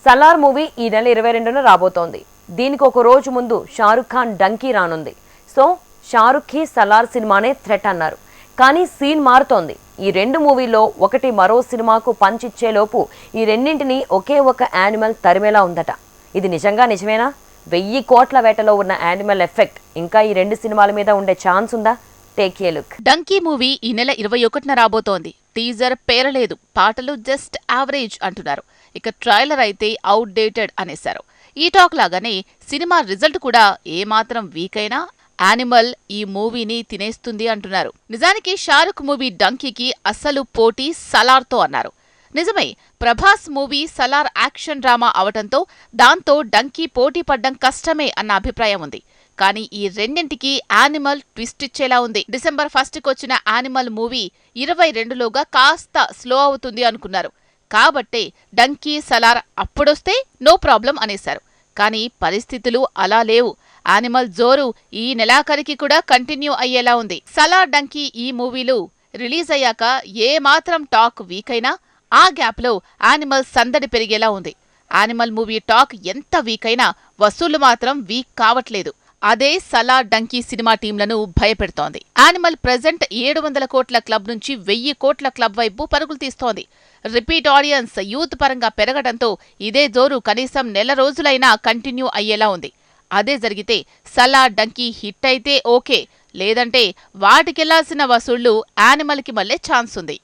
Salaar movie ఈ నెల 22న రాబోతోంది. దీనికి ఒక రోజు ముందు షారుఖ్ ఖాన్ డంకీ రానుంది. సో షారుఖ్కి సలార్ సినిమానే థ్రెట్ అన్నారు. కానీ సీన్ మారుతోంది. ఈ రెండు మూవీల్లో ఒకటి మరో సినిమాకు పంచిచ్చేలోపు ఈ రెండింటిని ఒకే ఒక యానిమల్ తరిమేలా ఉందట. ఇది నిజమేనా? 1000 కోట్ల వేటలో ఉన్న యానిమల్ ఎఫెక్ట్ ఇంకా ఈ రెండు సినిమాల మీద ఉండే ఛాన్స్ ఉందా? Take a look. Donkey movie ఈ నెల 21న రాబోతోంది. టీజర్ పేరలేదు, పాటలు జస్ట్ యావరేజ్ అంటున్నారు. ఇక ట్రైలర్ అయితే అవుట్ డేటెడ్ అనేశారు. ఈ టాక్ లాగానే సినిమా రిజల్ట్ కూడా ఏమాత్రం వీక్ అయినా యానిమల్ ఈ మూవీని తినేస్తుంది అంటున్నారు. నిజానికి షారుఖ్ మూవీ డంకీకి అస్సలు పోటీ సలార్తో అన్నారు. నిజమే, Prabhas movie Salaar action drama అవటంతో దాంతో డంకీ పోటీ పడ్డం కష్టమే అన్న అభిప్రాయం ఉంది. కానీ ఈ రెండింటికి యానిమల్ ట్విస్ట్ ఇచ్చేలా ఉంది. డిసెంబర్ 1కొచ్చిన యానిమల్ మూవీ 22లోగా కాస్త స్లో అవుతుంది అనుకున్నారు. కాబట్టే డంకీ సలార్ అప్పుడొస్తే నో ప్రాబ్లం అనేశారు. కానీ పరిస్థితులు అలా లేవు. యానిమల్ జోరు ఈ నెలాఖరికి కూడా కంటిన్యూ అయ్యేలా ఉంది. సలార్ డంకీ ఈ మూవీలు రిలీజ్ అయ్యాక ఏమాత్రం టాక్ వీక్ అయినా ఆ గ్యాప్లో యానిమల్ సందడి పెరిగేలా ఉంది. యానిమల్ మూవీ టాక్ ఎంత వీక్ అయినా వసూళ్లు మాత్రం వీక్ కావట్లేదు. అదే సలార్ డంకీ సినిమా టీంలను భయపెడుతోంది. యానిమల్ ప్రెజెంట్ 700 కోట్ల క్లబ్ నుంచి 1000 కోట్ల క్లబ్ వైపు పరుగులు తీస్తోంది. రిపీట్ ఆడియన్స్ యూత్ పరంగా పెరగడంతో ఇదే జోరు కనీసం నెల రోజులైనా కంటిన్యూ అయ్యేలా ఉంది. అదే జరిగితే సలార్ డంకీ హిట్ అయితే ఓకే, లేదంటే వాటికెళ్లాల్సిన వసూళ్లు యానిమల్కి మళ్లే ఛాన్స్ ఉంది.